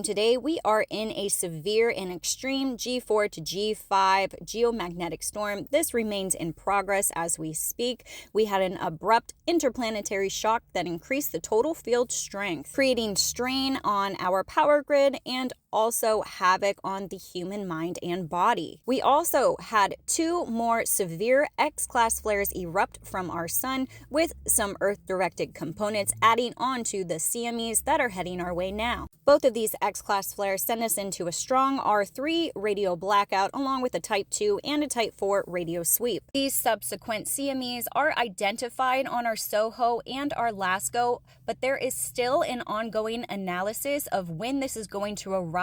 Today we are in a severe and extreme G4 to G5 geomagnetic storm. This remains in progress as we speak. We had an abrupt interplanetary shock that increased the total field strength, creating strain on our power grid and also havoc on the human mind and body. We also had 2 more severe X-class flares erupt from our sun, with some Earth-directed components adding on to the CMEs that are heading our way now. Both of these X-class flares send us into a strong R3 radio blackout, along with a Type 2 and a Type 4 radio sweep. These subsequent CMEs are identified on our SOHO and our LASCO, but there is still an ongoing analysis of when this is going to arrive.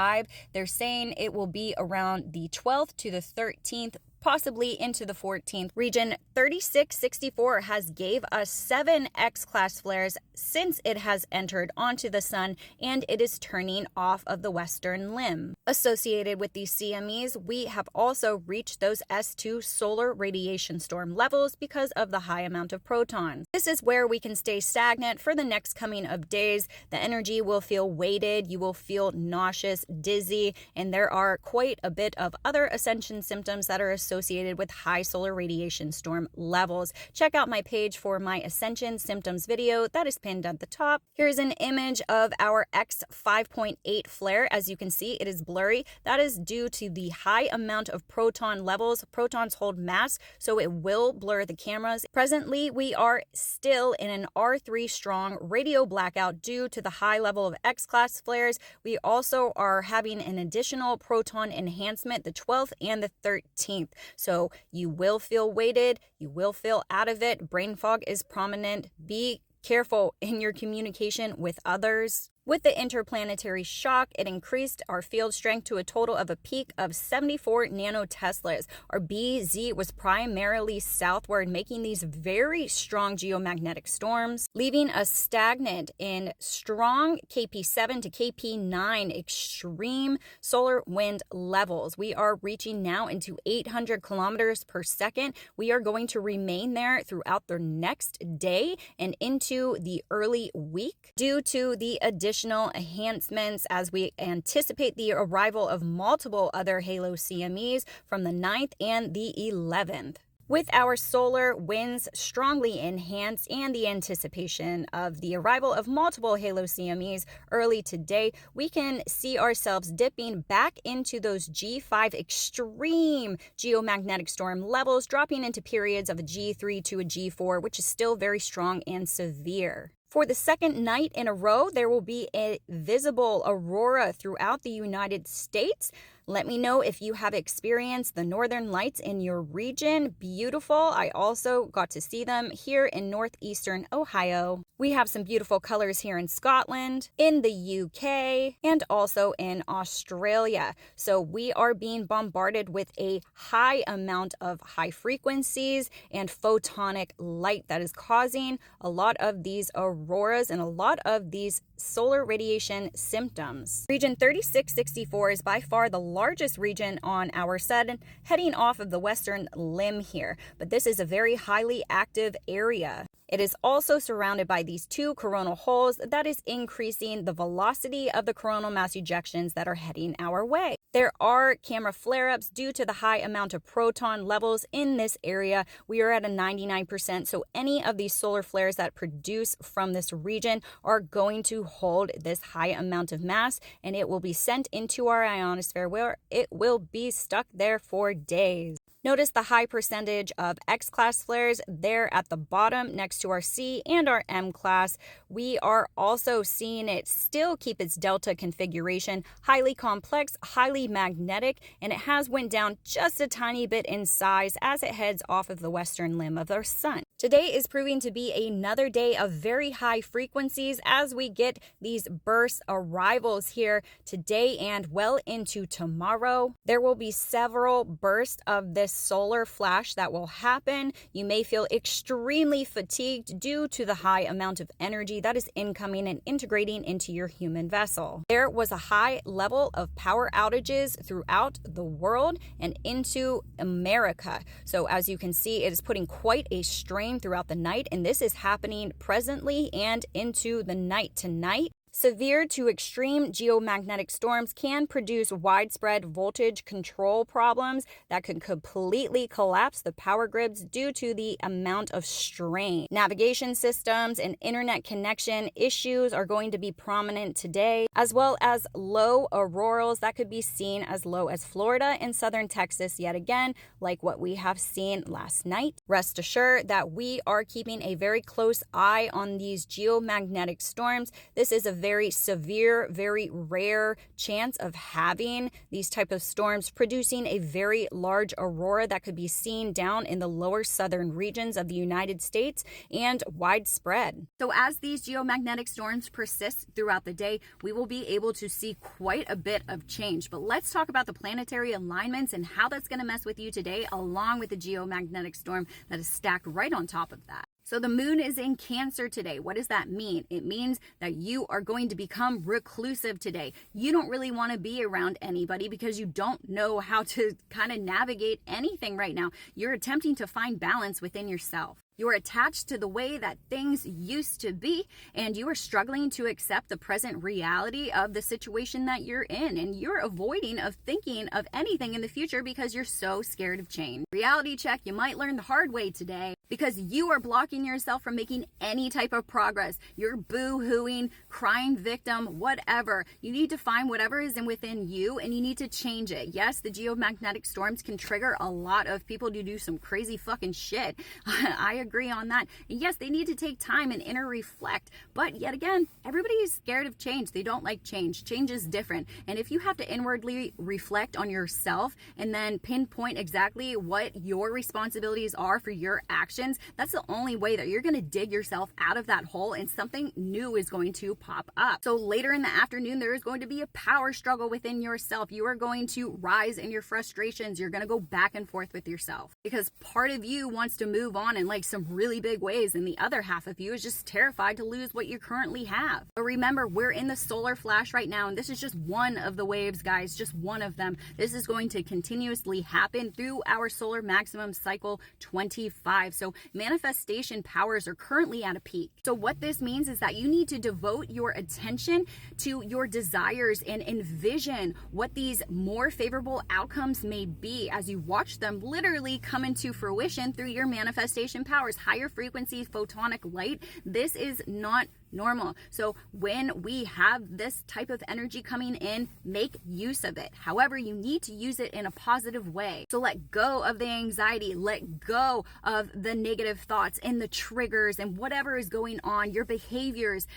They're saying it will be around the 12th to the 13th, possibly into the 14th. Region 3664 has gave us 7 X-class flares since it has entered onto the sun, and it is turning off of the western limb. Associated with these CMEs, we have also reached those S2 solar radiation storm levels because of the high amount of protons. This is where we can stay stagnant for the next coming of days. The energy will feel weighted, you will feel nauseous, dizzy, and there are quite a bit of other ascension symptoms that are associated with high solar radiation storm levels. Check out my page for my ascension symptoms video that is pinned at the top. Here's an image of our X5.8 flare. As you can see, it is blurry. That is due to the high amount of proton levels. Protons hold mass, so it will blur the cameras. Presently, we are still in an R3 strong radio blackout due to the high level of X-class flares. We also are having an additional proton enhancement the 12th and the 13th. So you will feel weighted, you will feel out of it. Brain fog is prominent. Be careful in your communication with others. With the interplanetary shock, it increased our field strength to a total of a peak of 74 nanoteslas. Our BZ was primarily southward, making these very strong geomagnetic storms, leaving us stagnant in strong KP7 to KP9 extreme solar wind levels. We are reaching now into 800 kilometers per second. We are going to remain there throughout the next day and into the early week due to the additional enhancements as we anticipate the arrival of multiple other Halo CMEs from the 9th and the 11th. With our solar winds strongly enhanced and the anticipation of the arrival of multiple Halo CMEs early today, we can see ourselves dipping back into those G5 extreme geomagnetic storm levels, dropping into periods of a G3 to a G4, which is still very strong and severe. For the second night in a row, there will be a visible aurora throughout the United States. Let me know if you have experienced the northern lights in your region. Beautiful. I also got to see them here in northeastern Ohio. We have some beautiful colors here in Scotland, in the UK, and also in Australia. So we are being bombarded with a high amount of high frequencies and photonic light that is causing a lot of these auroras and a lot of these solar radiation symptoms. Region 3664 is by far the largest region on our sun, heading off of the western limb here, but this is a very highly active area. It is also surrounded by these 2 coronal holes that is increasing the velocity of the coronal mass ejections that are heading our way. There are camera flare-ups due to the high amount of proton levels in this area. We are at a 99%, so any of these solar flares that produce from this region are going to hold this high amount of mass, and it will be sent into our ionosphere where it will be stuck there for days. Notice the high percentage of X-class flares there at the bottom next to our C and our M class. We are also seeing it still keep its delta configuration, highly complex, highly magnetic, and it has went down just a tiny bit in size as it heads off of the western limb of our sun. Today is proving to be another day of very high frequencies as we get these burst arrivals here today and well into tomorrow. There will be several bursts of this solar flash that will happen. You may feel extremely fatigued due to the high amount of energy that is incoming and integrating into your human vessel. There was a high level of power outages throughout the world and into America. So as you can see, it is putting quite a strain throughout the night, and this is happening presently and into the night tonight. Severe to extreme geomagnetic storms can produce widespread voltage control problems that could completely collapse the power grids due to the amount of strain. Navigation systems and internet connection issues are going to be prominent today, as well as low auroras that could be seen as low as Florida and southern Texas yet again, like what we have seen last night. Rest assured that we are keeping a very close eye on these geomagnetic storms. This is a very severe, very rare chance of having these type of storms producing a very large aurora that could be seen down in the lower southern regions of the United States and widespread. So as these geomagnetic storms persist throughout the day, we will be able to see quite a bit of change. But let's talk about the planetary alignments and how that's going to mess with you today, along with the geomagnetic storm that is stacked right on top of that. So the moon is in Cancer today. What does that mean? It means that you are going to become reclusive today. You don't really want to be around anybody because you don't know how to kind of navigate anything right now. You're attempting to find balance within yourself. You are attached to the way that things used to be, and you are struggling to accept the present reality of the situation that you're in, and you're avoiding of thinking of anything in the future because you're so scared of change. Reality check, you might learn the hard way today because you are blocking yourself from making any type of progress. You're boo-hooing, crying victim, whatever. You need to find whatever is within you, and you need to change it. Yes, the geomagnetic storms can trigger a lot of people to do some crazy fucking shit. I agree on that. And yes, they need to take time and inner reflect. But yet again, everybody is scared of change. They don't like change. Change is different. And if you have to inwardly reflect on yourself and then pinpoint exactly what your responsibilities are for your actions, that's the only way that you're going to dig yourself out of that hole and something new is going to pop up. So later in the afternoon, there is going to be a power struggle within yourself. You are going to rise in your frustrations. You're going to go back and forth with yourself because part of you wants to move on in like some really big ways, and the other half of you is just terrified to lose what you currently have. But remember, we're in the solar flash right now, and this is just one of the waves, guys, just one of them. This is going to continuously happen through our solar maximum cycle 25. So manifestation powers are currently at a peak. So what this means is that you need to devote your attention to your desires and envision what these more favorable outcomes may be as you watch them literally come into fruition through your manifestation powers. Higher frequency photonic light, this is not normal. So when we have this type of energy coming in, make use of it. However, you need to use it in a positive way. So let go of the anxiety, let go of the negative thoughts and the triggers and whatever is going on, your behaviors,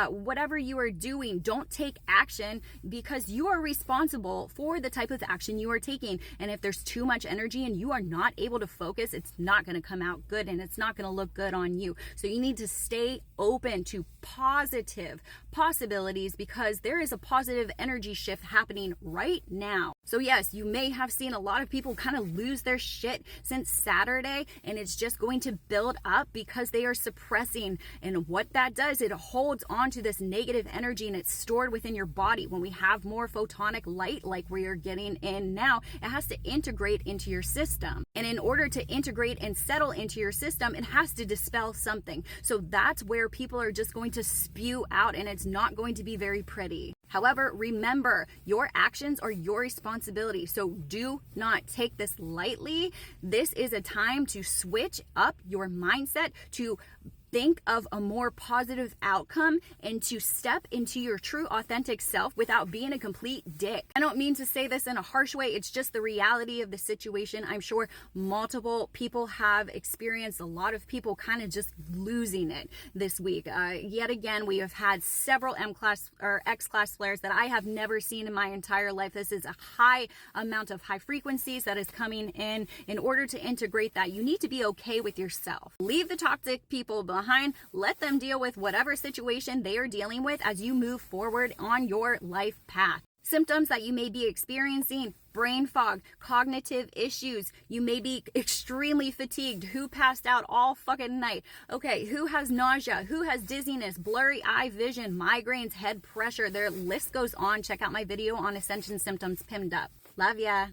whatever you are doing. Don't take action because you are responsible for the type of action you are taking. And if there's too much energy and you are not able to focus, it's not going to come out good and it's not going to look good on you. So you need to stay open to positive possibilities because there is a positive energy shift happening right now. So yes, you may have seen a lot of people kind of lose their shit since Saturday, and it's just going to build up because they are suppressing. And what that does, it holds on to this negative energy and it's stored within your body. When we have more photonic light like we are getting in now, it has to integrate into your system. And in order to integrate and settle into your system, it has to dispel something. So that's where people are just going to spew out, and it's not going to be very pretty. However, remember, your actions are your responsibility. So do not take this lightly. This is a time to switch up your mindset, to think of a more positive outcome and to step into your true authentic self without being a complete dick. I don't mean to say this in a harsh way. It's just the reality of the situation. I'm sure multiple people have experienced a lot of people kind of just losing it this week. Yet again, we have had several M-class or X-class flares that I have never seen in my entire life. This is a high amount of high frequencies that is coming in. In order to integrate that, you need to be okay with yourself. Leave the toxic people behind. Let them deal with whatever situation they are dealing with as you move forward on your life path. Symptoms that you may be experiencing: brain fog, cognitive issues. You may be extremely fatigued. Who passed out all fucking night? Okay, who has nausea? Who has dizziness, blurry eye vision, migraines, head pressure? Their list goes on. Check out my video on ascension symptoms pinned up. Love ya.